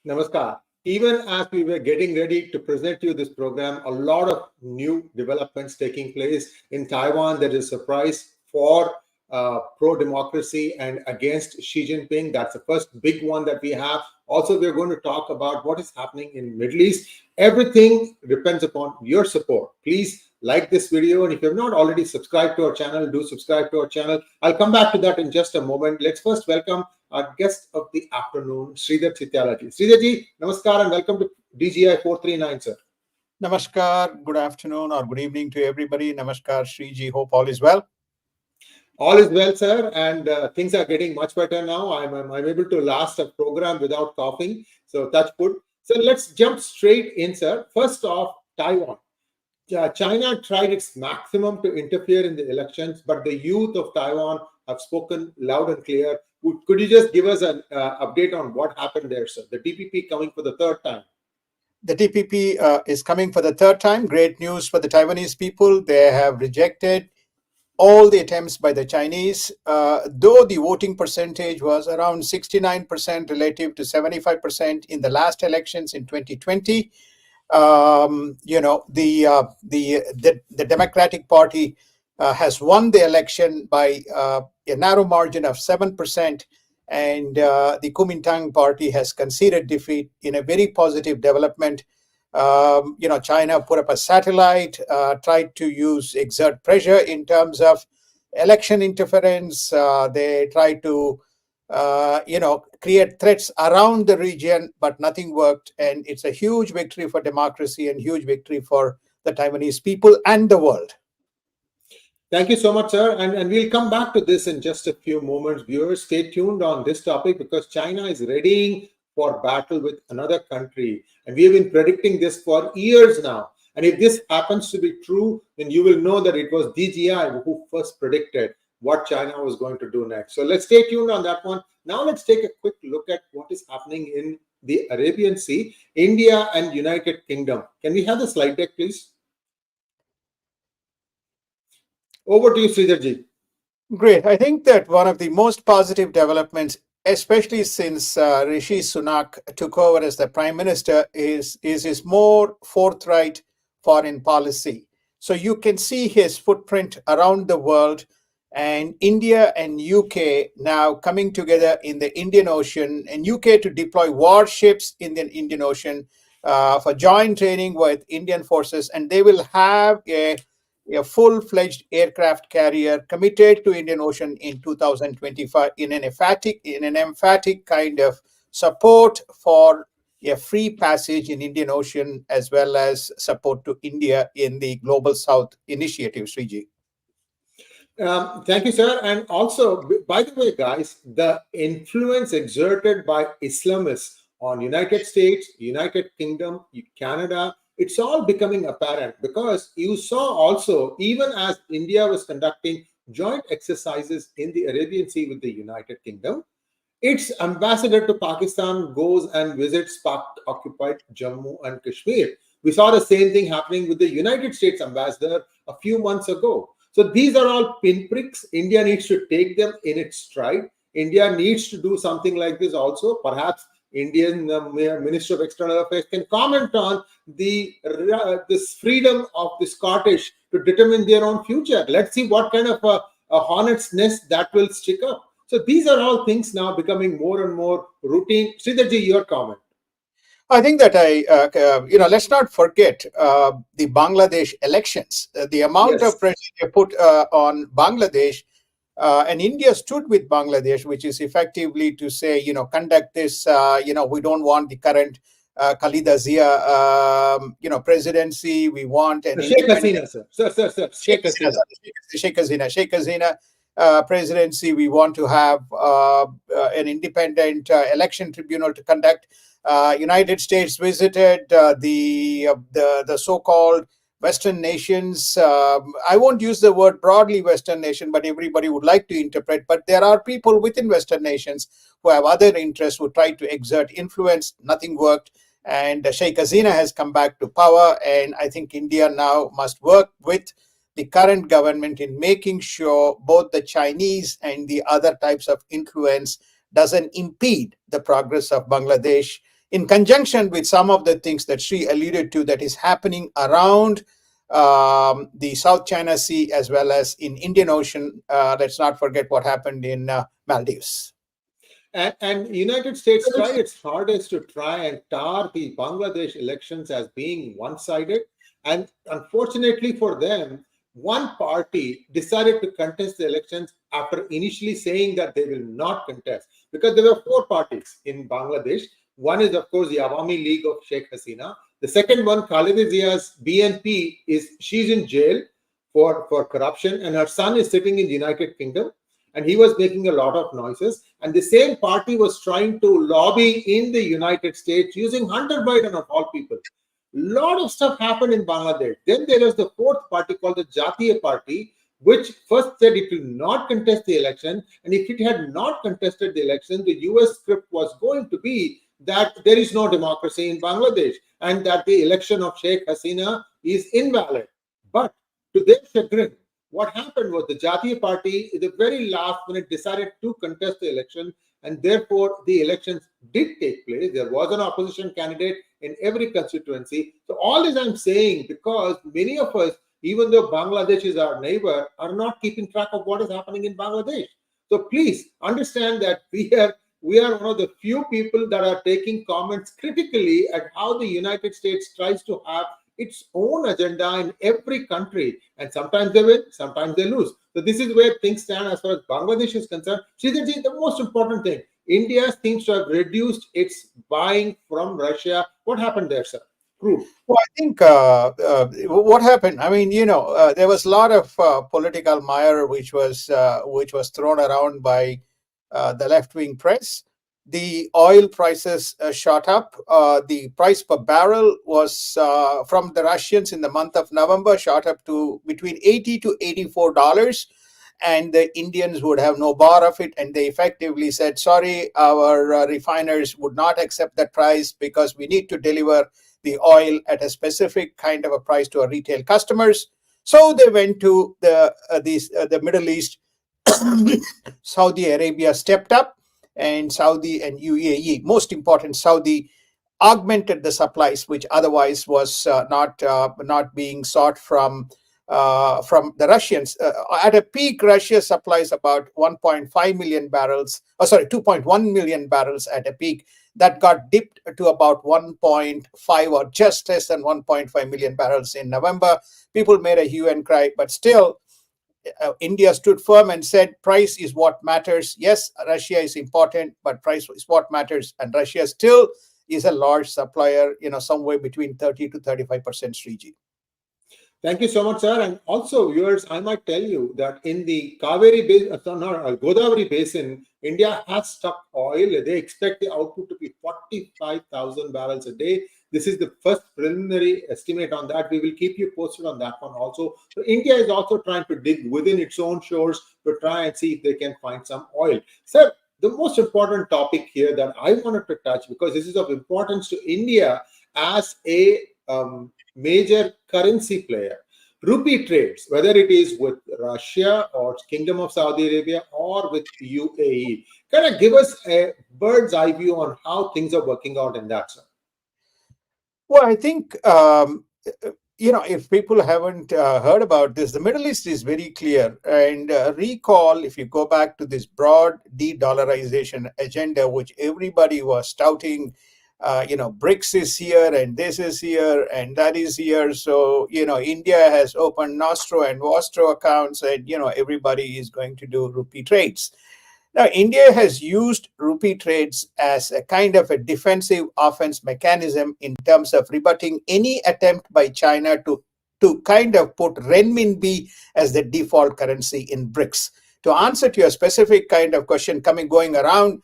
Namaskar. Even as we were getting ready to present you this program, a lot of new developments taking place in Taiwan. There is a surprise for pro-democracy and against Xi Jinping. That's the first big one that we have. Also, we're going to talk about what is happening in Middle East. Everything depends upon your support. Please like this video, and if you have not already subscribed to our channel, do subscribe to our channel. I'll come back to that in just a moment. Let's first welcome our guest of the afternoon, Sridhar Chityala ji. Sridhar ji, namaskar and welcome to DGI 439, sir. Namaskar, good afternoon or good evening to everybody. Namaskar, Sree ji, hope all is well. All is well, sir, and things are getting much better now. I'm able to last a program without coughing, so touch wood. So let's jump straight in, sir. First off, Taiwan. China tried its maximum to interfere in the elections, but the youth of Taiwan have spoken loud and clear. Could you just give us an update on what happened there, sir? The TPP coming for the third time. The TPP is coming for the third time. Great news for the Taiwanese people. They have rejected all the attempts by the Chinese, though the voting percentage was around 69% relative to 75% in the last elections in 2020. The Democratic Party has won the election by a narrow margin of 7%, and the Kuomintang party has conceded defeat in a very positive development. China put up a satellite, tried to exert pressure in terms of election interference. They tried to create threats around the region, but nothing worked. And it's a huge victory for democracy and huge victory for the Taiwanese people and the world. Thank you so much, sir. And we'll come back to this in just a few moments. Viewers, stay tuned on this topic because China is readying for battle with another country. And we have been predicting this for years now. And if this happens to be true, then you will know that it was DGI who first predicted what China was going to do next. So let's stay tuned on that one. Now let's take a quick look at what is happening in the Arabian Sea, India and United Kingdom. Can we have the slide deck, please? Over to you, Sridhar ji. Great. I think that one of the most positive developments, especially since Rishi Sunak took over as the Prime Minister, is his more forthright foreign policy. So you can see his footprint around the world, and India and UK now coming together in the Indian Ocean, and UK to deploy warships in the Indian Ocean for joint training with Indian forces, and they will have a full-fledged aircraft carrier committed to Indian Ocean in 2025 in an emphatic kind of support for a free passage in Indian Ocean, as well as support to India in the Global South initiative, Sree ji. Thank you, sir. And also, by the way, guys, the influence exerted by Islamists on United States, United Kingdom, Canada, it's all becoming apparent because you saw also, even as India was conducting joint exercises in the Arabian Sea with the United Kingdom, its ambassador to Pakistan goes and visits Pak-occupied Jammu and Kashmir. We saw the same thing happening with the United States ambassador a few months ago. So these are all pinpricks. India needs to take them in its stride. India needs to do something like this also. Perhaps Indian Minister of External Affairs can comment on this freedom of the Scottish to determine their own future. Let's see what kind of a hornet's nest that will stick up. So these are all things now becoming more and more routine. Sridhar ji, your comment. I think that let's not forget the Bangladesh elections. The amount of pressure they put on Bangladesh, and India stood with Bangladesh, which is effectively to say, conduct this. We don't want the current Khalida Zia, presidency. We want an Sheikh Hasina, sir. Sir. Sheikh Hasina presidency. We want to have an independent election tribunal to conduct. United States visited the so-called Western nations. I won't use the word broadly Western nation, but everybody would like to interpret. But there are people within Western nations who have other interests, who try to exert influence. Nothing worked. And Sheikh Hasina has come back to power. And I think India now must work with the current government in making sure both the Chinese and the other types of influence doesn't impede the progress of Bangladesh in conjunction with some of the things that Sree alluded to that is happening around the South China Sea as well as in Indian Ocean. Let's not forget what happened in Maldives. And United States tried its hardest to try and tar the Bangladesh elections as being one-sided. And unfortunately for them, one party decided to contest the elections after initially saying that they will not contest. Because there were four parties in Bangladesh. One is, of course, the Awami League of Sheikh Hasina. The second one, Khaleda Zia's BNP, she's in jail for corruption, and her son is sitting in the United Kingdom. And he was making a lot of noises. And the same party was trying to lobby in the United States using Hunter Biden of all people. Lot of stuff happened in Bangladesh. Then there was the fourth party called the 𝗤𝙖𝘗𝘁𝘀 party, which first said it will not contest the election. And if it had not contested the election, the US script was going to be that there is no democracy in Bangladesh and that the election of Sheikh Hasina is invalid. But to their chagrin, what happened was the 𝗤𝙖𝘗𝘁𝘀 party, at the very last minute, decided to contest the election, and therefore the elections did take place. There was an opposition candidate in every constituency. So all this I'm saying because many of us, even though Bangladesh is our neighbor, are not keeping track of what is happening in Bangladesh. So please understand that we are one of the few people that are taking comments critically at how the United States tries to have its own agenda in every country, and sometimes they win, sometimes they lose. So this is where things stand as far as Bangladesh is concerned. Sridharji, the most important thing, India seems to have reduced its buying from Russia. What happened there, sir? Crude. Well, I think what happened, I mean, there was a lot of political mire which was thrown around by the left-wing press. The oil prices shot up. The price per barrel was from the Russians in the month of November shot up to between $80 to $84, and the Indians would have no bar of it. And they effectively said, sorry, our refiners would not accept that price because we need to deliver the oil at a specific kind of a price to our retail customers. So they went to the Middle East. Saudi Arabia stepped up, and Saudi and UAE, most important, Saudi augmented the supplies, which otherwise was not being sought from the Russians. At a peak, Russia supplies about 1.5 million barrels, 2.1 million barrels at a peak. That got dipped to about 1.5 or just less than 1.5 million barrels in November. People made a hue and cry, but still, India stood firm and said price is what matters. Yes, Russia is important, but price is what matters. And Russia still is a large supplier, somewhere between 30 to 35%, Sree. Thank you so much, sir. And also, viewers, I might tell you that in the Godavari Basin, India has stocked oil. They expect the output to be 45,000 barrels a day. This is the first preliminary estimate on that. We will keep you posted on that one also. So India is also trying to dig within its own shores to try and see if they can find some oil. Sir, the most important topic here that I wanted to touch, because this is of importance to India as a major currency player. Rupee trades, whether it is with Russia or Kingdom of Saudi Arabia or with UAE. Kind of give us a bird's eye view on how things are working out in that, sir. Well, I think, if people haven't heard about this, the Middle East is very clear. And recall, if you go back to this broad de-dollarization agenda, which everybody was touting, BRICS is here and this is here and that is here. So, India has opened Nostro and Vostro accounts and, everybody is going to do rupee trades. Now, India has used rupee trades as a kind of a defensive offense mechanism in terms of rebutting any attempt by China to kind of put renminbi as the default currency in BRICS. To answer to your specific kind of question going around,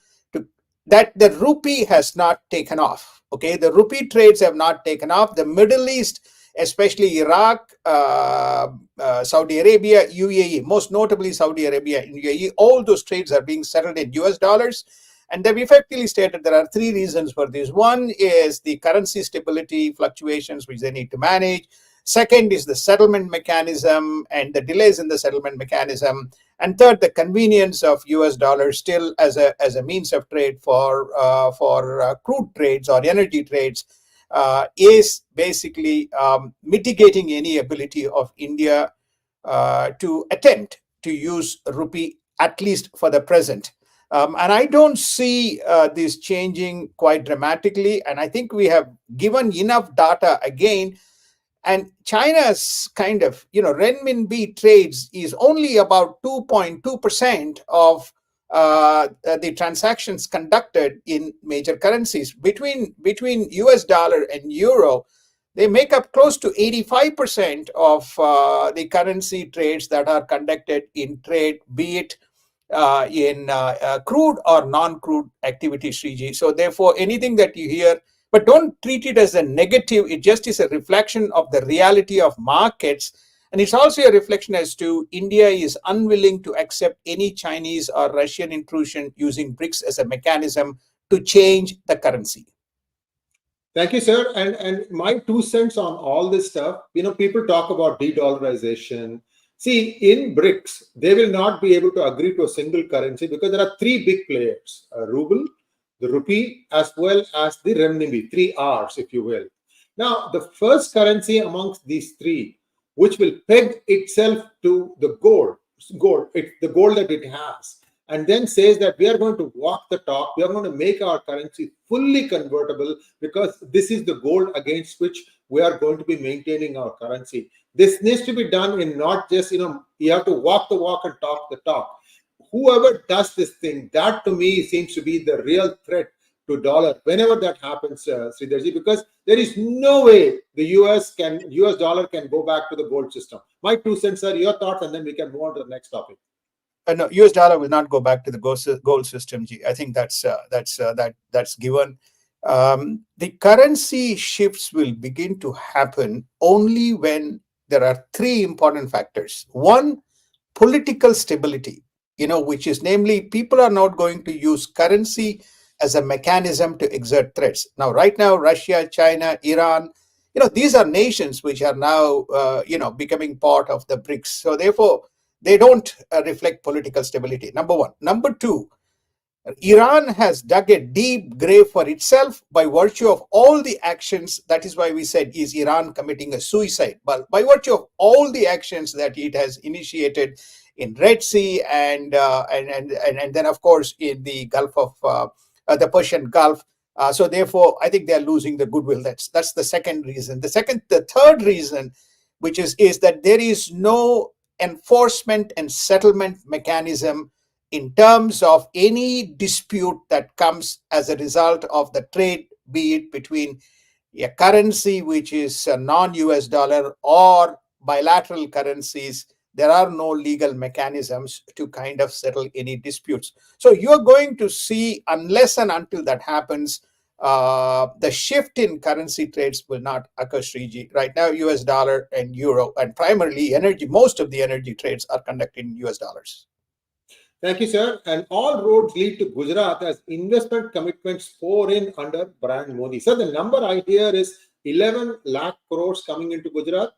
that the rupee has not taken off. Okay, the rupee trades have not taken off. The Middle East, especially Iraq, Saudi Arabia, UAE, most notably Saudi Arabia and UAE, all those trades are being settled in US dollars. And they've effectively stated there are three reasons for this. One is the currency stability fluctuations, which they need to manage. Second is the settlement mechanism and the delays in the settlement mechanism. And third, the convenience of US dollar still as a means of trade for crude trades or energy trades is basically mitigating any ability of India to attempt to use rupee, at least for the present. And I don't see this changing quite dramatically. And I think we have given enough data again. And China's kind of, renminbi trades is only about 2.2% of the transactions conducted in major currencies. Between US dollar and euro, they make up close to 85% of the currency trades that are conducted in trade, be it in crude or non-crude activity, Sriji. So therefore, anything that you hear, but don't treat it as a negative. It just is a reflection of the reality of markets. And it's also a reflection as to India is unwilling to accept any Chinese or Russian intrusion using BRICS as a mechanism to change the currency. Thank you, sir. And my 2 cents on all this stuff, people talk about de-dollarization. See, in BRICS, they will not be able to agree to a single currency because there are 3 big players, ruble, the rupee, as well as the renminbi, 3 R's, if you will. Now, the first currency amongst these 3, which will peg itself to the gold, the gold that it has, and then says that we are going to walk the talk, we are going to make our currency fully convertible because this is the gold against which we are going to be maintaining our currency. This needs to be done in not just, you have to walk the walk and talk the talk. Whoever does this thing, that to me seems to be the real threat to dollar whenever that happens, Sridharji, because there is no way the US dollar can go back to the gold system. My 2 cents are your thoughts, and then we can move on to the next topic. No, US dollar will not go back to the gold system. I think that's given. The currency shifts will begin to happen only when there are 3 important factors. One, political stability, which is namely people are not going to use currency as a mechanism to exert threats. Now, right now, Russia, China, Iran, these are nations which are now, becoming part of the BRICS. So therefore, they don't reflect political stability, number one. Number two, Iran has dug a deep grave for itself by virtue of all the actions. That is why we said, is Iran committing a suicide? But by virtue of all the actions that it has initiated in Red Sea and then, of course, in the Gulf of the Persian Gulf. So therefore, I think they are losing the goodwill. That's the second reason. The third reason, which is that there is no enforcement and settlement mechanism in terms of any dispute that comes as a result of the trade, be it between a currency which is a non-US dollar or bilateral currencies. There are no legal mechanisms to kind of settle any disputes. So you're going to see, unless and until that happens, the shift in currency trades will not occur, Sriji. Right now, US dollar and euro, and primarily energy, most of the energy trades are conducted in US dollars. Thank you, sir. And all roads lead to Gujarat as investment commitments pour in under brand Modi. So the number I hear is 11 lakh crores coming into Gujarat.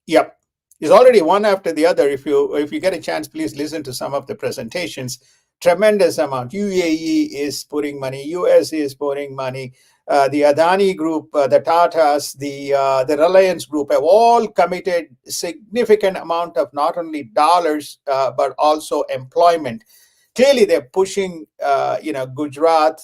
Yep. It's already one after the other. If you get a chance, please listen to some of the presentations. Tremendous amount. UAE is pouring money. US is pouring money. The Adani Group, the Tatas, the Reliance Group have all committed significant amount of not only dollars but also employment. Clearly, they're pushing Gujarat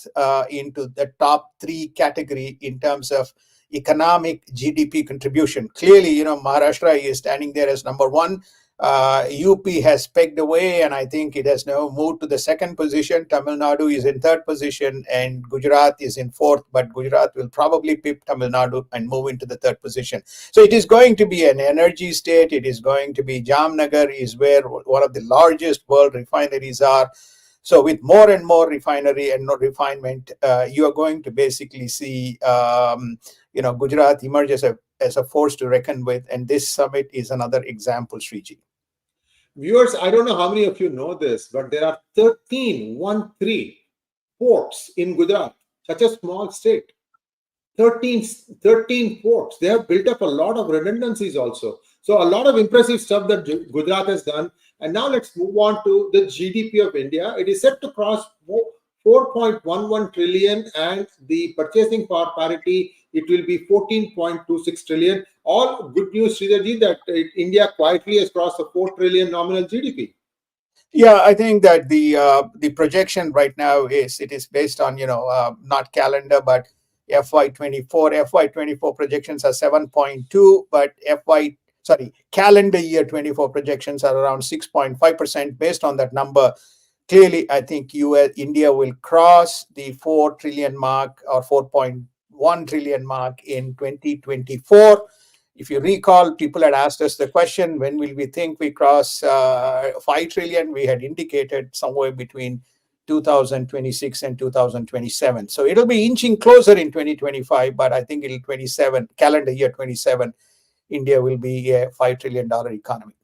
into the top 3 category in terms of economic GDP contribution. Clearly, Maharashtra is standing there as number 1. UP has pegged away, and I think it has now moved to the 2nd position. Tamil Nadu is in 3rd position, and Gujarat is in 4th. But Gujarat will probably pip Tamil Nadu and move into the 3rd position. So it is going to be an energy state. It is going to be Jamnagar is where one of the largest world refineries are. So with more and more refinery and refinement, you are going to basically see Gujarat emerge as a force to reckon with. And this summit is another example, Sriji. Viewers, I don't know how many of you know this, but there are 13 ports in Gujarat, such a small state. 13 ports. They have built up a lot of redundancies also. So a lot of impressive stuff that Gujarat has done. And now let's move on to the GDP of India. It is set to cross 4.11 trillion, and the purchasing power parity, it will be 14.26 trillion. All good news, Sridharji, that India quietly has crossed the 4 trillion nominal GDP. Yeah, I think that the projection right now is it is based on not calendar but FY24. FY24 projections are 7.2, but calendar year 24 projections are around 6.5%. Based on that number, clearly, I think India will cross the 4 trillion mark or 4.1 trillion mark in 2024. If you recall, people had asked us the question, when will we think we cross 5 trillion? We had indicated somewhere between 2026 and 2027. So it'll be inching closer in 2025, but I think it'll 27, calendar year 27, India will be a $5 trillion economy.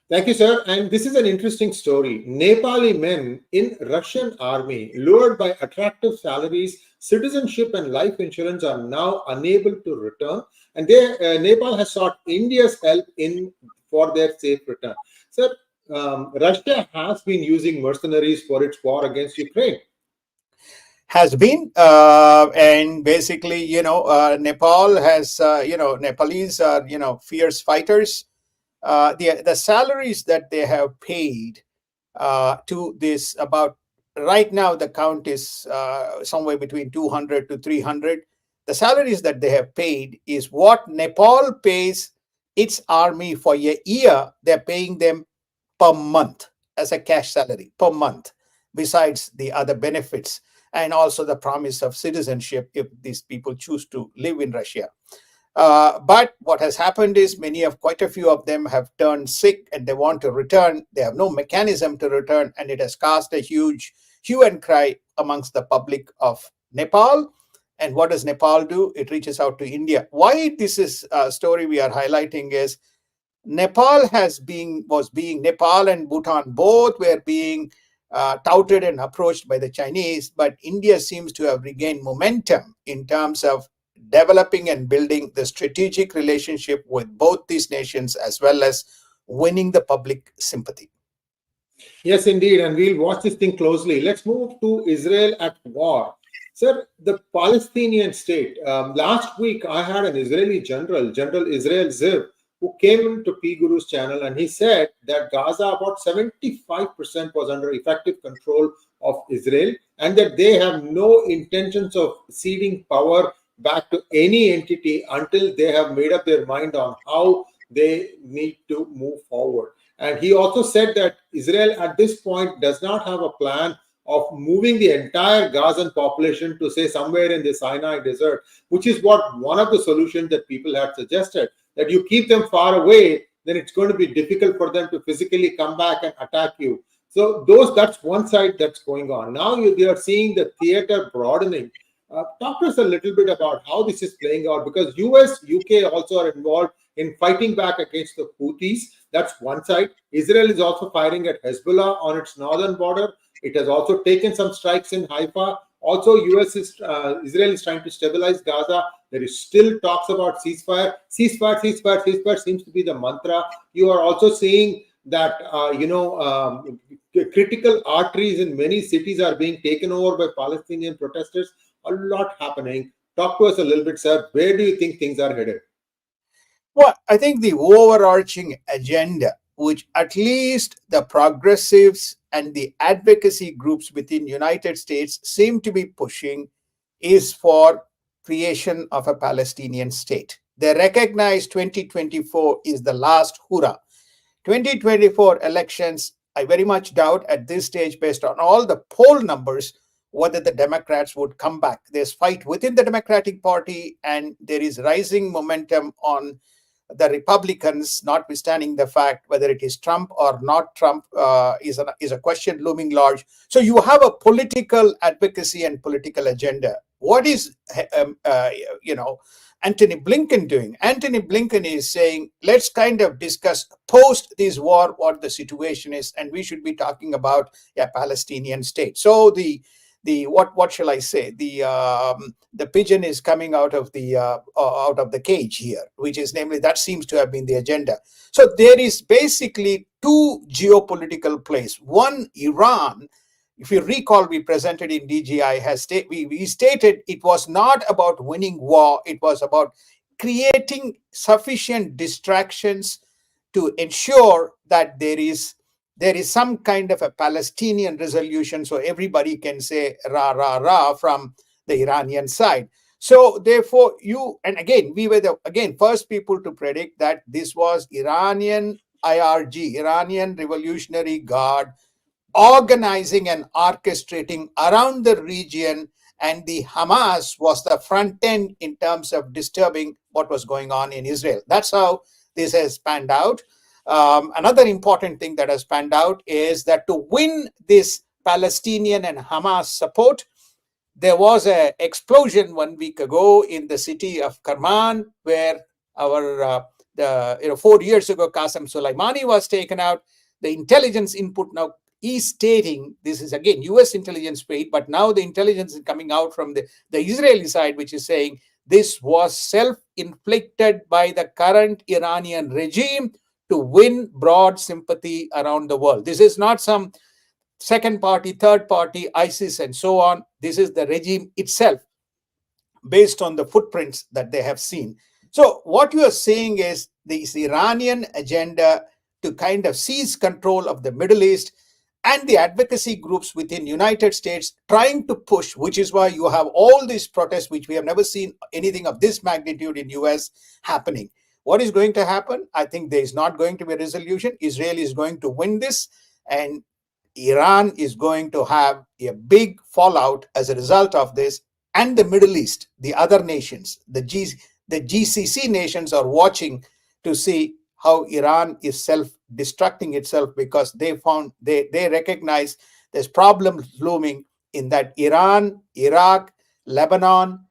Thank you, sir. And this is an interesting story. Nepali men in Russian army, lured by attractive salaries, citizenship, and life insurance, are now unable to return. And Nepal has sought India's help for their safe return. Sir, Russia has been using mercenaries for its war against Ukraine. Has been, and basically, Nepal has, Nepalese are, fierce fighters. The salaries that they have paid to this, about right now the count is somewhere between 200 to 300. The salaries that they have paid is what Nepal pays its army for a year. They're paying them per month as a cash salary per month, besides the other benefits and also the promise of citizenship if these people choose to live in Russia. But what has happened is quite a few of them have turned sick and they want to return. They have no mechanism to return, and it has caused a huge hue and cry amongst the public of Nepal. And what does Nepal do? It reaches out to India. Why this is a story we are highlighting is Nepal Nepal and Bhutan both were being touted and approached by the Chinese, but India seems to have regained momentum in terms of developing and building the strategic relationship with both these nations, as well as winning the public sympathy. Yes, indeed. And we'll watch this thing closely. Let's move to Israel at war. Sir, the Palestinian state. Last week, I had an Israeli General Israel Ziv, who came into P. Guru's channel, and he said that Gaza, about 75% was under effective control of Israel, and that they have no intentions of ceding power back to any entity until they have made up their mind on how they need to move forward. And he also said that Israel at this point does not have a plan of moving the entire Gazan population to, say, somewhere in the Sinai desert, which is what one of the solutions that people had suggested, that you keep them far away, then it's going to be difficult for them to physically come back and attack you. So that's one side that's going on. Now they are seeing the theater broadening. Talk to us a little bit about how this is playing out, because US, UK also are involved in fighting back against the Houthis. That's one side. Israel is also firing at Hezbollah on its northern border. It has also taken some strikes in Haifa. Also, Israel is trying to stabilize Gaza. There is still talks about ceasefire. Ceasefire seems to be the mantra. You are also seeing that critical arteries in many cities are being taken over by Palestinian protesters. A lot happening. Talk to us a little bit, sir. Where do you think things are headed? Well, I think the overarching agenda, which at least the progressives and the advocacy groups within United States seem to be pushing, is for creation of a Palestinian state. They recognize 2024 is the last hurrah. 2024 elections, I very much doubt at this stage, based on all the poll numbers, whether the Democrats would come back. There's fight within the Democratic Party, and there is rising momentum on the Republicans, notwithstanding the fact whether it is Trump or not Trump is a question looming large. So you have a political advocacy and political agenda. What is Antony Blinken doing? Antony Blinken is saying, let's kind of discuss post this war what the situation is, and we should be talking about a Palestinian state. So what shall I say? The pigeon is coming out of the cage here, which is namely that seems to have been the agenda. So there is basically two geopolitical plays. One, Iran, if you recall, we presented in DGI, we stated it was not about winning war, it was about creating sufficient distractions to ensure that there is some kind of a Palestinian resolution, so everybody can say rah rah rah from the Iranian side. So therefore, we were the first people to predict that this was Iranian IRG, Iranian Revolutionary Guard, organizing and orchestrating around the region, and the Hamas was the front end in terms of disturbing what was going on in Israel. That's how this has panned out. Another important thing that has panned out is that to win this Palestinian and Hamas support, there was an explosion 1 week ago in the city of Kerman, where our 4 years ago Qasem Soleimani was taken out. The intelligence input now is stating, this is again US intelligence paid, but now the intelligence is coming out from the Israeli side, which is saying this was self-inflicted by the current Iranian regime to win broad sympathy around the world. This is not some second party, third party, ISIS and so on. This is the regime itself, based on the footprints that they have seen. So what you are saying is this Iranian agenda to kind of seize control of the Middle East, and the advocacy groups within United States trying to push, which is why you have all these protests, which we have never seen anything of this magnitude in US happening. What is going to happen? I think there is not going to be a resolution. Israel is going to win this, and Iran is going to have a big fallout as a result of this. And the Middle East, the other nations, the GCC nations are watching to see how Iran is self-destructing itself, because they recognize there's problems looming in that Iran, Iraq, Lebanon,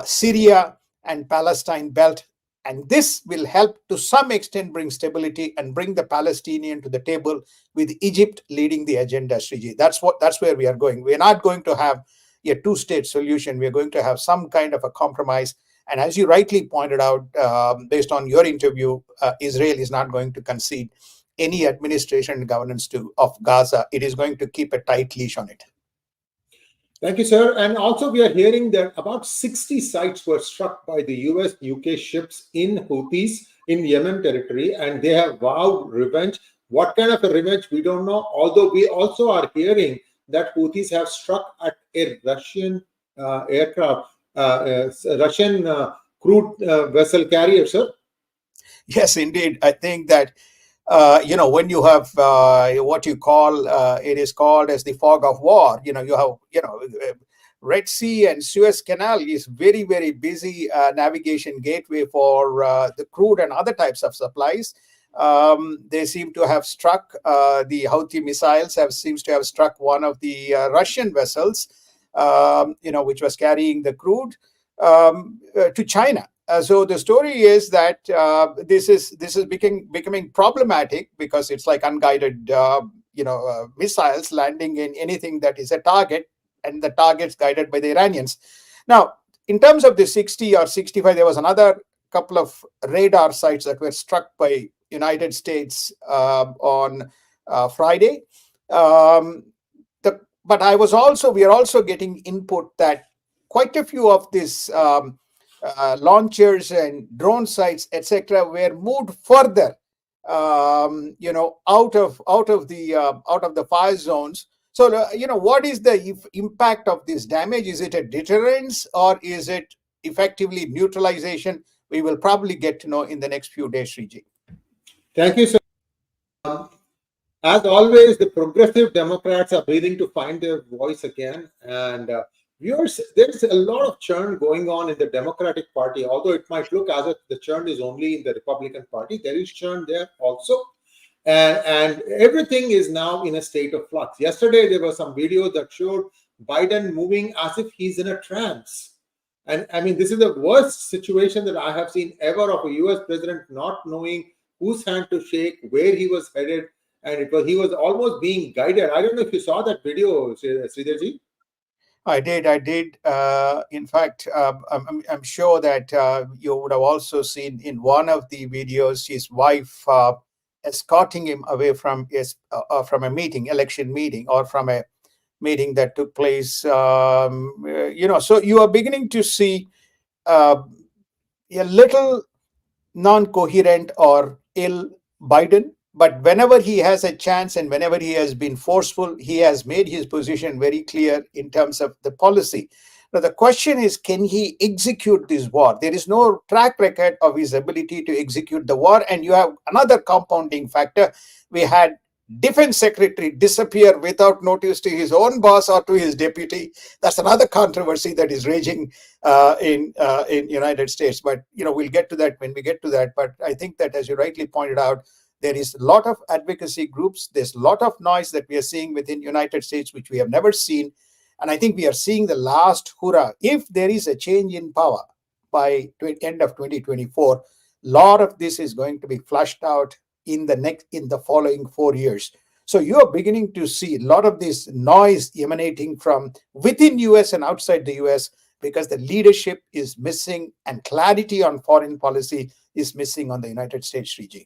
Syria, and Palestine belt. And this will help to some extent bring stability and bring the Palestinian to the table, with Egypt leading the agenda, Sriji. That's where we are going. We're not going to have a two-state solution. We're going to have some kind of a compromise. And as you rightly pointed out, based on your interview, Israel is not going to concede any administration and governance of Gaza. It is going to keep a tight leash on it. Thank you, sir. And also, we are hearing that about 60 sites were struck by the US, UK ships in Houthis in Yemen territory, and they have vowed revenge. What kind of a revenge, we don't know. Although we also are hearing that Houthis have struck at a Russian aircraft, Russian crude vessel carrier, sir. Yes, indeed. I think that when you have what you call, it is called as the fog of war. You have, Red Sea and Suez Canal is very, very busy navigation gateway for the crude and other types of supplies. They seem to have struck, the Houthi missiles seems to have struck one of the Russian vessels, which was carrying the crude to China. So the story is that this is becoming problematic, because it's like unguided missiles landing in anything that is a target, and the target's guided by the Iranians. Now, in terms of the 60 or 65, there was another couple of radar sites that were struck by United States on Friday. But we are also getting input that quite a few of these launchers and drone sites, etc., were moved further, out of the fire zones. So, what is the impact of this damage? Is it a deterrence, or is it effectively neutralization? We will probably get to know in the next few days, Sriji. Thank you, sir. As always, the progressive Democrats are breathing to find their voice again. And viewers, there's a lot of churn going on in the Democratic Party. Although it might look as if the churn is only in the Republican Party, there is churn there also. And everything is now in a state of flux. Yesterday, there were some videos that showed Biden moving as if he's in a trance. And I mean, this is the worst situation that I have seen ever, of a US president not knowing whose hand to shake, where he was headed. And he was almost being guided. I don't know if you saw that video, Sridharji. I did. In fact, I'm sure that you would have also seen in one of the videos his wife escorting him away from from a meeting, election meeting, or from a meeting that took place. So you are beginning to see a little non-coherent or ill Biden. But whenever he has a chance and whenever he has been forceful, he has made his position very clear in terms of the policy. Now, the question is, can he execute this war? There is no track record of his ability to execute the war. And you have another compounding factor. We had defense secretary disappear without notice to his own boss or to his deputy. That's another controversy that is raging in United States. But we'll get to that when we get to that. But I think that, as you rightly pointed out, there is a lot of advocacy groups. There's a lot of noise that we are seeing within United States, which we have never seen. And I think we are seeing the last hurrah. If there is a change in power by end of 2024, a lot of this is going to be flushed out in the following 4 years. So you are beginning to see a lot of this noise emanating from within US and outside the US, because the leadership is missing and clarity on foreign policy is missing on the United States region.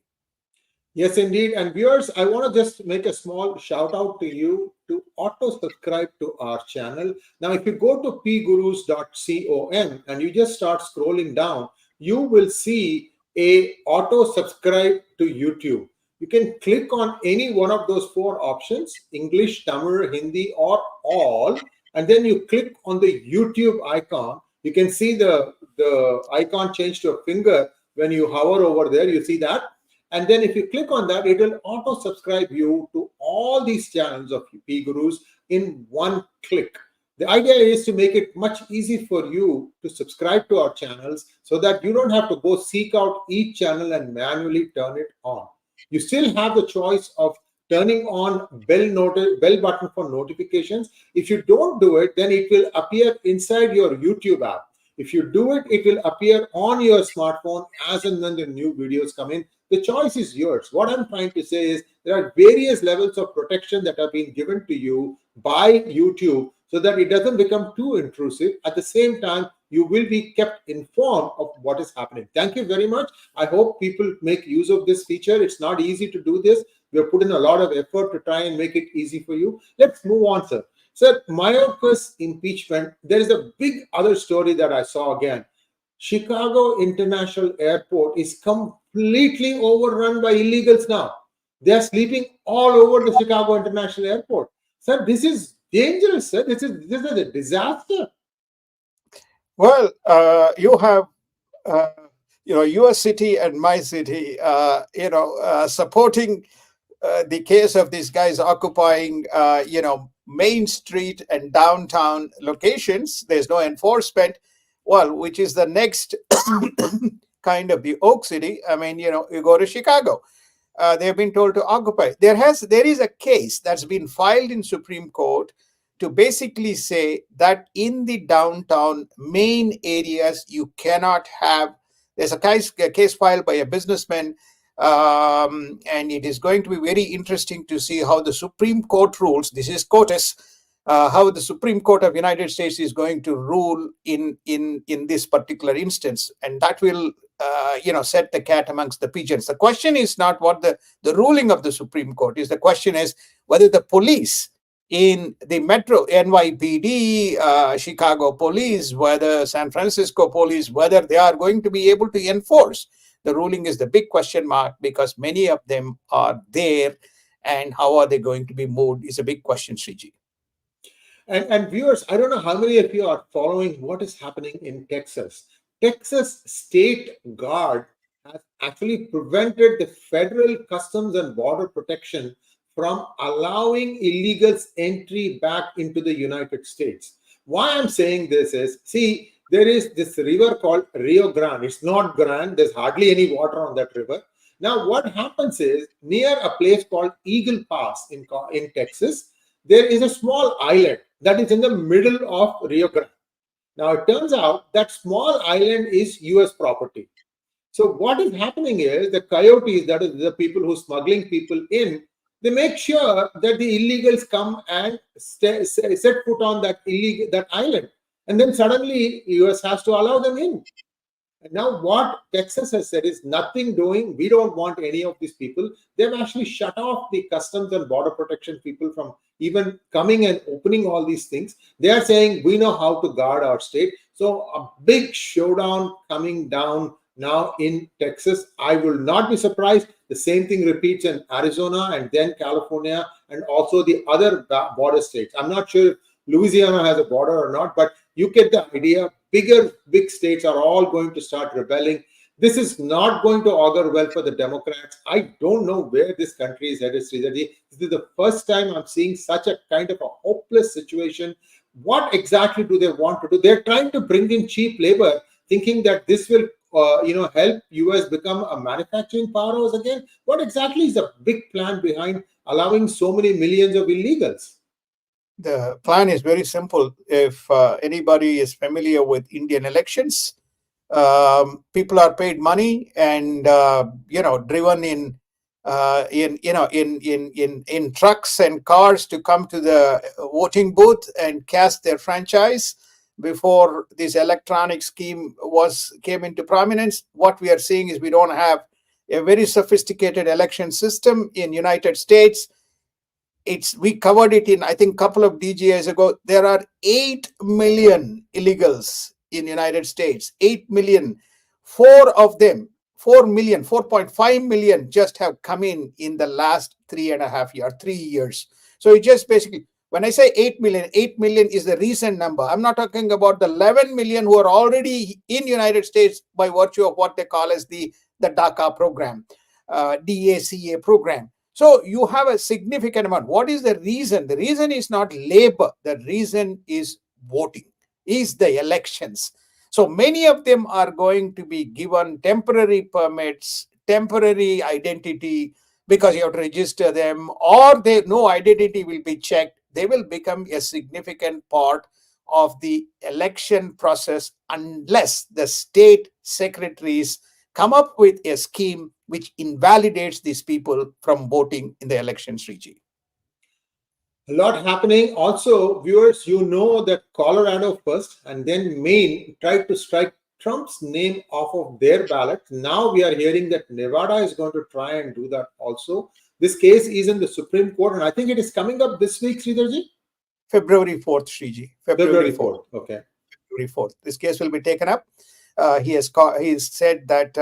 Yes, indeed. And viewers, I want to just make a small shout out to you to auto subscribe to our channel. Now, if you go to pgurus.com and you just start scrolling down, you will see a auto subscribe to YouTube. You can click on any one of those 4 options: English, Tamil, Hindi, or all. And then you click on the YouTube icon. You can see the icon change to a finger. When you hover over there, you see that. And then if you click on that, it will auto subscribe you to all these channels of P Gurus in one click. The idea is to make it much easy for you to subscribe to our channels so that you don't have to go seek out each channel and manually turn it on. You still have the choice of turning on bell button for notifications. If you don't do it, then it will appear inside your YouTube app. If you do it, it will appear on your smartphone as and when the new videos come in. The choice is yours. What I'm trying to say is there are various levels of protection that have been given to you by YouTube so that it doesn't become too intrusive. At the same time, you will be kept informed of what is happening. Thank you very much. I hope people make use of this feature. It's not easy to do this. We have put in a lot of effort to try and make it easy for you. Let's move on, sir. Sir, Mayorkas impeachment, there is a big other story that I saw again. Chicago International Airport is completely overrun by illegals now. They are sleeping all over the Chicago International Airport. Sir, this is dangerous, sir. This is a disaster. Well, you have your city and my city, supporting the case of these guys occupying, Main Street and downtown locations. There's no enforcement. Well, which is the next kind of the Oak City. I mean, you go to Chicago. They've been told to occupy. There is a case that's been filed in Supreme Court to basically say that in the downtown main areas, you cannot have. There's a case filed by a businessman, and it is going to be very interesting to see how the Supreme Court rules. This is COTUS. How the Supreme Court of United States is going to rule in this particular instance, and that will set the cat amongst the pigeons. The question is not what the ruling of the Supreme Court is. The question is whether the police in the metro, NYPD, Chicago police, whether San Francisco police, whether they are going to be able to enforce the ruling is the big question mark, because many of them are there, and how are they going to be moved is a big question, Sriji. And viewers, I don't know how many of you are following what is happening in Texas. Texas State Guard has actually prevented the Federal Customs and Border Protection from allowing illegals entry back into the United States. Why I'm saying this is, see, there is this river called Rio Grande. It's not grand. There's hardly any water on that river. Now, what happens is, near a place called Eagle Pass in Texas, there is a small island that is in the middle of Rio Grande. Now, it turns out that small island is US property. So what is happening is the coyotes, that is the people who are smuggling people in, they make sure that the illegals come and set foot on that island. And then suddenly US has to allow them in. Now, what Texas has said is nothing doing. We don't want any of these people. They've actually shut off the customs and border protection people from even coming and opening all these things. They are saying we know how to guard our state. So a big showdown coming down now in Texas. I will not be surprised. The same thing repeats in Arizona and then California and also the other border states. I'm not sure if Louisiana has a border or not, but you get the idea. Big states are all going to start rebelling. This is not going to augur well for the Democrats. I don't know where this country is headed, Sridharji. This is the first time I'm seeing such a kind of a hopeless situation. What exactly do they want to do? They're trying to bring in cheap labor, thinking that this will help US become a manufacturing powerhouse again. What exactly is the big plan behind allowing so many millions of illegals? The plan is very simple. If anybody is familiar with Indian elections, people are paid money and driven in trucks and cars to come to the voting booth and cast their franchise. Before this electronic scheme came into prominence, what we are seeing is we don't have a very sophisticated election system in United States. We covered it in, I think, a couple of DGAs ago. There are 8 million illegals in United States. 8 million. 4.5 million just have come in the last 3 years. So it just basically, when I say 8 million is the recent number. I'm not talking about the 11 million who are already in United States by virtue of what they call as the DACA program, DACA program. So you have a significant amount. What is the reason? The reason is not labor. The reason is voting, is the elections. So many of them are going to be given temporary permits, temporary identity, because you have to register them, or no identity will be checked. They will become a significant part of the election process unless the state secretaries come up with a scheme which invalidates these people from voting in the elections, Sree. A lot happening. Also, viewers, you know that Colorado first and then Maine tried to strike Trump's name off of their ballot. Now we are hearing that Nevada is going to try and do that also. This case is in the Supreme Court, and I think it is coming up this week, Sridharji? February 4th, Sree. February 4th. Okay. February 4th. This case will be taken up. He has said that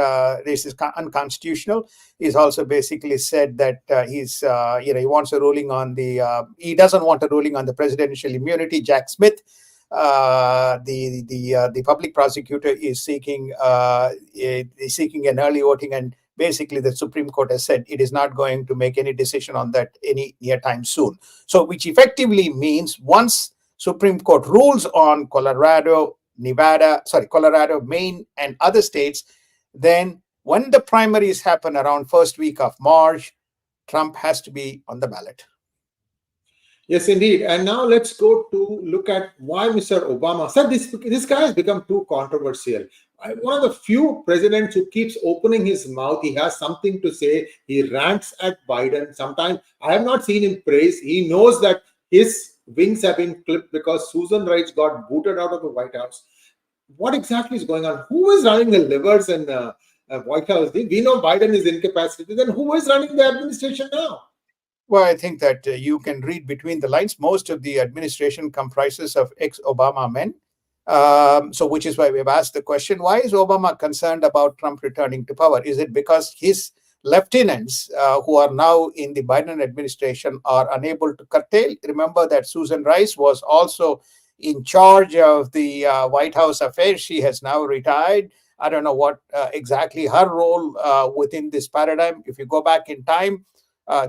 this is unconstitutional. He's also basically said that he wants a ruling on he doesn't want a ruling on the presidential immunity. Jack Smith, the public prosecutor, is seeking an early voting, and basically the Supreme Court has said it is not going to make any decision on that any near time soon. So, which effectively means once Supreme Court rules on Colorado, Maine, and other states, then when the primaries happen around first week of March, Trump has to be on the ballot. Yes, indeed. And now let's go to look at why Mr. Obama said this guy has become too controversial. One of the few presidents who keeps opening his mouth. He has something to say. He rants at Biden. Sometimes I have not seen him praise. He knows that his wings have been clipped because Susan Rice got booted out of the White House. What exactly is going on? Who is running the levers in White House? We know Biden is incapacitated. Then who is running the administration now? Well, I think that you can read between the lines. Most of the administration comprises of ex-Obama men. So which is why we've asked the question, why is Obama concerned about Trump returning to power? Is it because his lieutenants who are now in the Biden administration are unable to curtail? Remember that Susan Rice was also in charge of the White House affairs. She has now retired. I don't know what exactly her role within this paradigm. If you go back in time,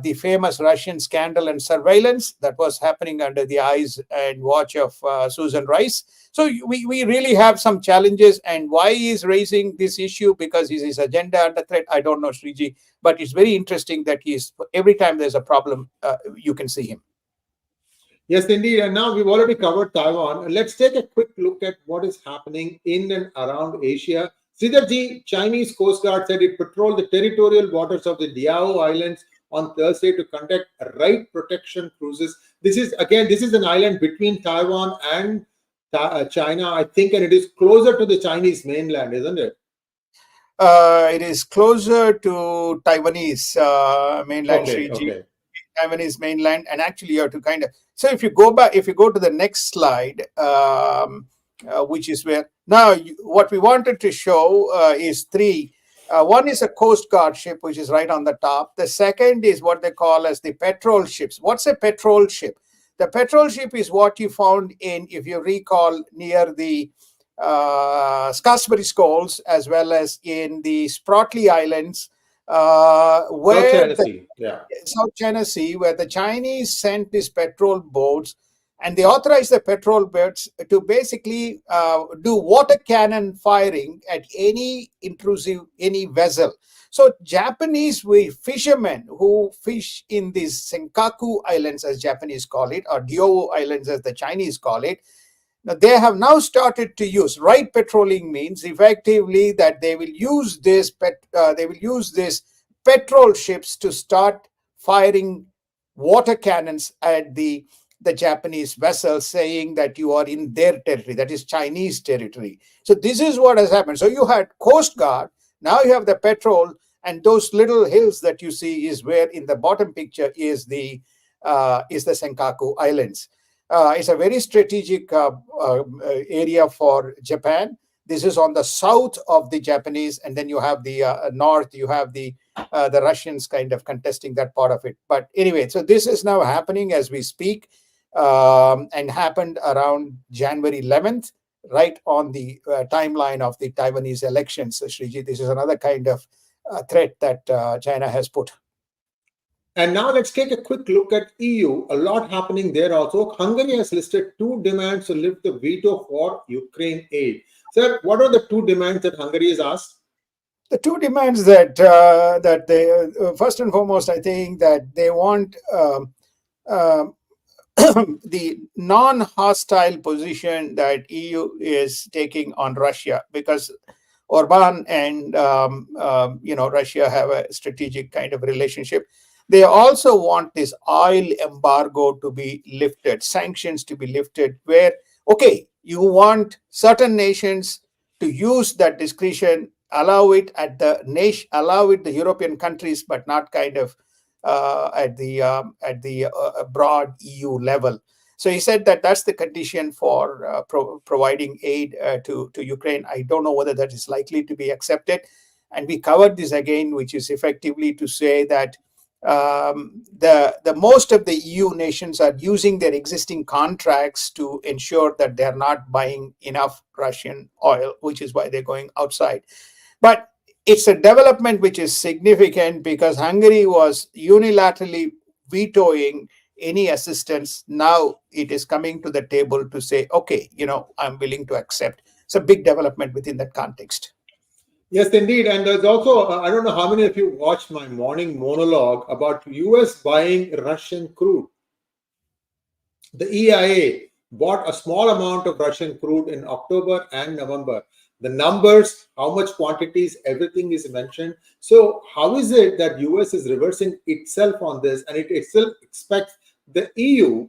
the famous Russian scandal and surveillance that was happening under the eyes and watch of Susan Rice. So we really have some challenges. And why he's raising this issue? Because is his agenda under threat? I don't know, Sree. But it's very interesting that every time there's a problem, you can see him. Yes, indeed. And now we've already covered Taiwan. Let's take a quick look at what is happening in and around Asia. Sridharji, Chinese Coast Guard said it patrolled the territorial waters of the Diao Islands on Thursday to conduct right protection cruises. This is an island between Taiwan and China, I think, and it is closer to the Chinese mainland, isn't it? It is closer to Taiwanese mainland, Okay, Shriji. okay. Taiwanese mainland, and actually you have to kind of. So if you go back, if you go to the next slide, which is where now what we wanted to show is three. One is a Coast Guard ship, which is right on the top. The second is what they call as the patrol ships. What's a patrol ship? The patrol ship is what you found in, if you recall, near the 𝗤𝙬𝗀𝘀 as well as in the Spratly Islands, South where China the Sea. Yeah. South China Sea, where the Chinese sent these patrol boats, and they authorized the patrol boats to basically do water cannon firing at any intrusive, any vessel. So Japanese fishermen who fish in these Senkaku Islands, as Japanese call it, or 𝗣𝗚𝘂𝗍 Islands, as the Chinese call it, now, they have now started to use right patrolling means effectively that they will use this petrol ships to start firing water cannons at the Japanese vessels, saying that you are in their territory, that is Chinese territory. So this is what has happened. So you had Coast Guard, now you have the petrol, and those little hills that you see is where in the bottom picture is the Senkaku Islands. It's a very strategic area for Japan. This is on the south of the Japanese, and then you have the north. You have the Russians kind of contesting that part of it. But anyway, so this is now happening as we speak, and happened around January 11th, right on the timeline of the Taiwanese elections. So, Shriji, this is another kind of threat that China has put. And now let's take a quick look at EU. A lot happening there also. Hungary has listed two demands to lift the veto for Ukraine aid. Sir, what are the two demands that Hungary has asked? The two demands that they first and foremost, I think that they want the non-hostile position that EU is taking on Russia, because Orban and Russia have a strategic kind of relationship. They also want this oil embargo to be lifted, sanctions to be lifted, where, okay, you want certain nations to use that discretion, allow it the European countries, but not kind of at the broad EU level. So he said that that's the condition for providing aid to Ukraine. I don't know whether that is likely to be accepted. And we covered this again, which is effectively to say that the most of the EU nations are using their existing contracts to ensure that they're not buying enough Russian oil, which is why they're going outside. But it's a development which is significant because Hungary was unilaterally vetoing any assistance. Now it is coming to the table to say, okay, I'm willing to accept. It's a big development within that context. Yes, indeed. And there's also, I don't know how many of you watched my morning monologue about US buying Russian crude. The EIA bought a small amount of Russian crude in October and November. The numbers, how much quantities, everything is mentioned. So how is it that US is reversing itself on this, and it still expects the EU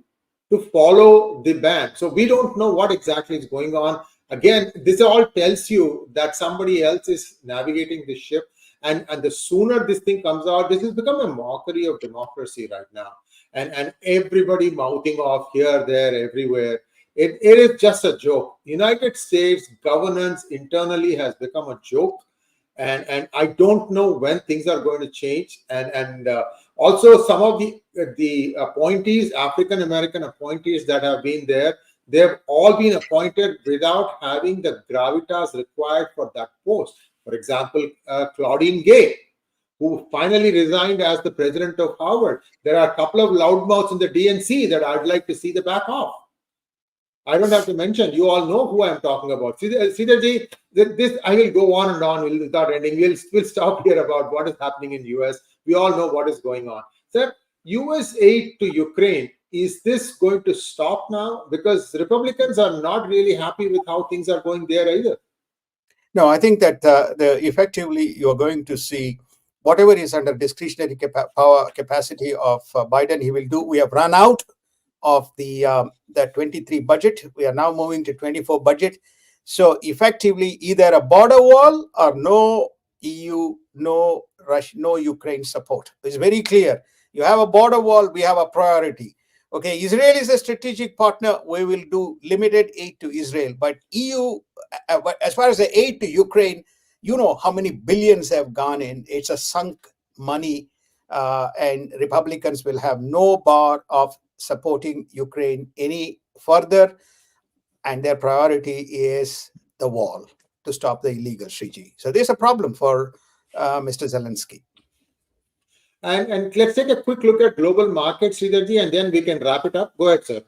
to follow the ban? So we don't know what exactly is going on. Again, this all tells you that somebody else is navigating the ship. And the sooner this thing comes out, this has become a mockery of democracy right now. And everybody mouthing off here, there, everywhere. It is just a joke. United States governance internally has become a joke. And I don't know when things are going to change. And also some of the appointees, African American appointees that have been there, they've all been appointed without having the gravitas required for that post. For example, Claudine Gay, who finally resigned as the president of Harvard. There are a couple of loudmouths in the DNC that I'd like to see the back off. I don't have to mention, you all know who I'm talking about. Sridharji, this I will go on and on without ending. We'll stop here about what is happening in the US. We all know what is going on. Sir, US aid to Ukraine, is this going to stop now? Because Republicans are not really happy with how things are going there either. No, I think that effectively you're going to see whatever is under discretionary power capacity of Biden, he will do. We have run out of the 23 budget. We are now moving to 24 budget. So effectively, either a border wall or no EU, no Russia, no Ukraine support. It's very clear. You have a border wall, we have a priority. Okay, Israel is a strategic partner. We will do limited aid to Israel, but EU, as far as the aid to Ukraine, you know how many billions have gone in. It's a sunk money, and Republicans will have no bar of supporting Ukraine any further, and their priority is the wall to stop the illegal Shriji. So there's a problem for Mr. Zelensky. And let's take a quick look at global markets, Sridharji, and then we can wrap it up. Go ahead, sir.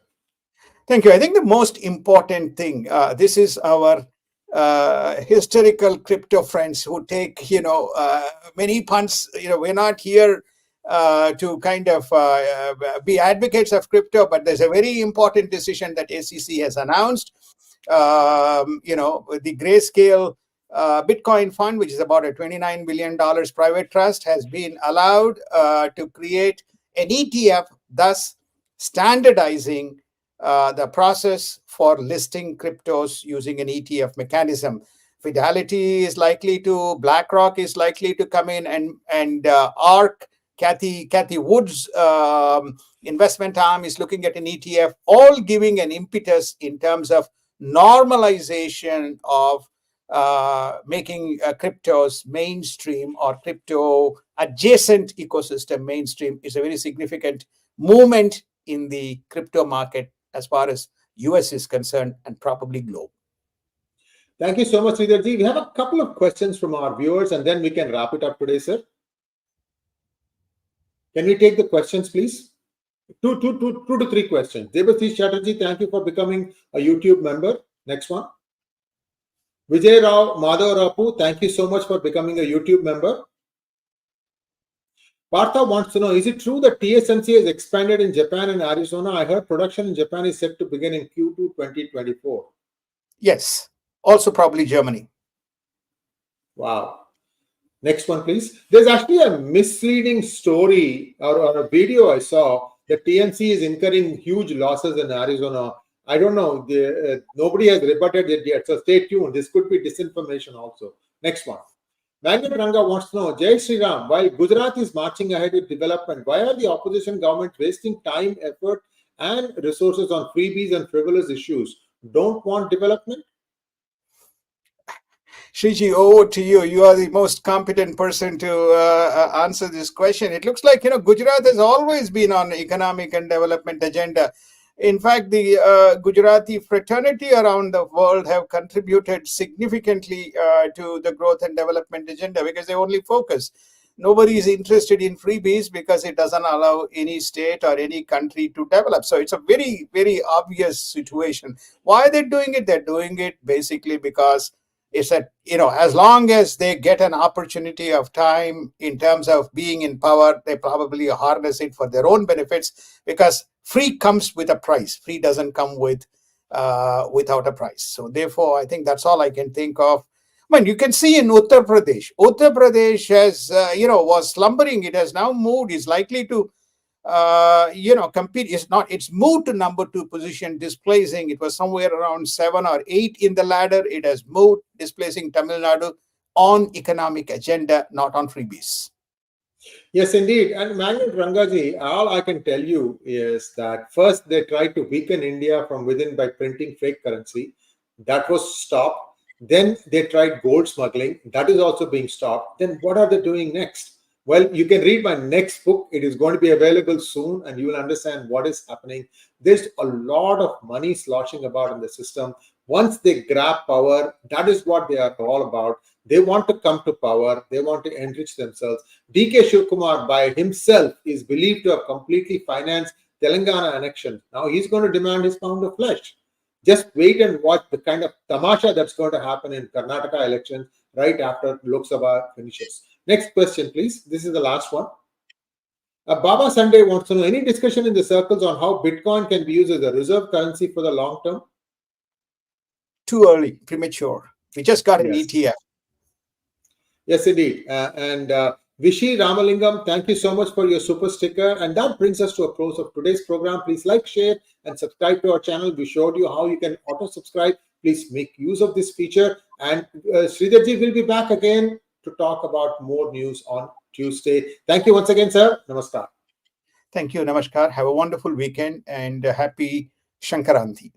Thank you. I think the most important thing, this is our historical crypto friends who take, many punts. We're not here to kind of be advocates of crypto, but there's a very important decision that SEC has announced. The Grayscale Bitcoin fund, which is about a $29 billion private trust, has been allowed to create an ETF, thus standardizing the process for listing cryptos using an ETF mechanism. Fidelity is likely to, BlackRock is likely to come in, and ARK, Cathie Wood's investment arm is looking at an ETF, all giving an impetus in terms of normalization of making cryptos mainstream, or crypto adjacent ecosystem mainstream. Is a very significant movement in the crypto market as far as US is concerned, and probably globe. Thank you so much, Sridharji. We have a couple of questions from our viewers, and then we can wrap it up today, sir. Can we take the questions, please? Two to three questions. Debashish Chatterjee, thank you for becoming a YouTube member. Next one. Vijay Rao Madhavarapu, thank you so much for becoming a YouTube member. Partha wants to know, is it true that TSMC has expanded in Japan and Arizona? I heard production in Japan is set to begin in Q2 2024. Yes, also probably Germany. Wow. Next one, please. There's actually a misleading story or a video I saw that TMC is incurring huge losses in Arizona. I don't know. Nobody has rebutted it yet. So stay tuned. This could be disinformation also. Next one. Magnet Ranga wants to know, Jai Sri Ram, while Gujarat is marching ahead with development, why are the opposition government wasting time, effort, and resources on freebies and frivolous issues? Don't want development? Shriji, over to you. You are the most competent person to answer this question. It looks like, Gujarat has always been on economic and development agenda. In fact, the Gujarati fraternity around the world have contributed significantly to the growth and development agenda, because they only focus. Nobody is interested in freebies because it doesn't allow any state or any country to develop. So it's a very, very obvious situation. Why are they doing it? They're doing it basically because it's that, as long as they get an opportunity of time in terms of being in power, they probably harness it for their own benefits, because free comes with a price. Free doesn't come with without a price. So therefore, I think that's all I can think of. I mean, you can see in Uttar Pradesh. Uttar Pradesh has, was slumbering. It has now moved. Is likely to, compete. It's moved to number 2 position, displacing. It was somewhere around 7 or 8 in the ladder. It has moved, displacing Tamil Nadu on economic agenda, not on freebies. Yes, indeed. And Magnet Rangaji, all I can tell you is that first they tried to weaken India from within by printing fake currency. That was stopped. Then they tried gold smuggling. That is also being stopped. Then what are they doing next? Well, you can read my next book. It is going to be available soon, and you will understand what is happening. There's a lot of money sloshing about in the system. Once they grab power, that is what they are all about. They want to come to power. They want to enrich themselves. D.K. Shivkumar by himself is believed to have completely financed Telangana annexion. Now he's going to demand his pound of flesh. Just wait and watch the kind of tamasha that's going to happen in Karnataka elections right after Lok Sabha finishes. Next question, please. This is the last one. Baba Sunday wants to know, any discussion in the circles on how Bitcoin can be used as a reserve currency for the long term? Too early, premature. We just got an ETF. Yes, indeed. Vishy Ramalingam, thank you so much for your super sticker. And that brings us to a close of today's program. Please like, share, and subscribe to our channel. We showed you how you can auto-subscribe. Please make use of this feature. And Sridharji will be back again to talk about more news on Tuesday. Thank you once again, sir. Namaskar. Thank you. Namaskar. Have a wonderful weekend and happy Shankaranti.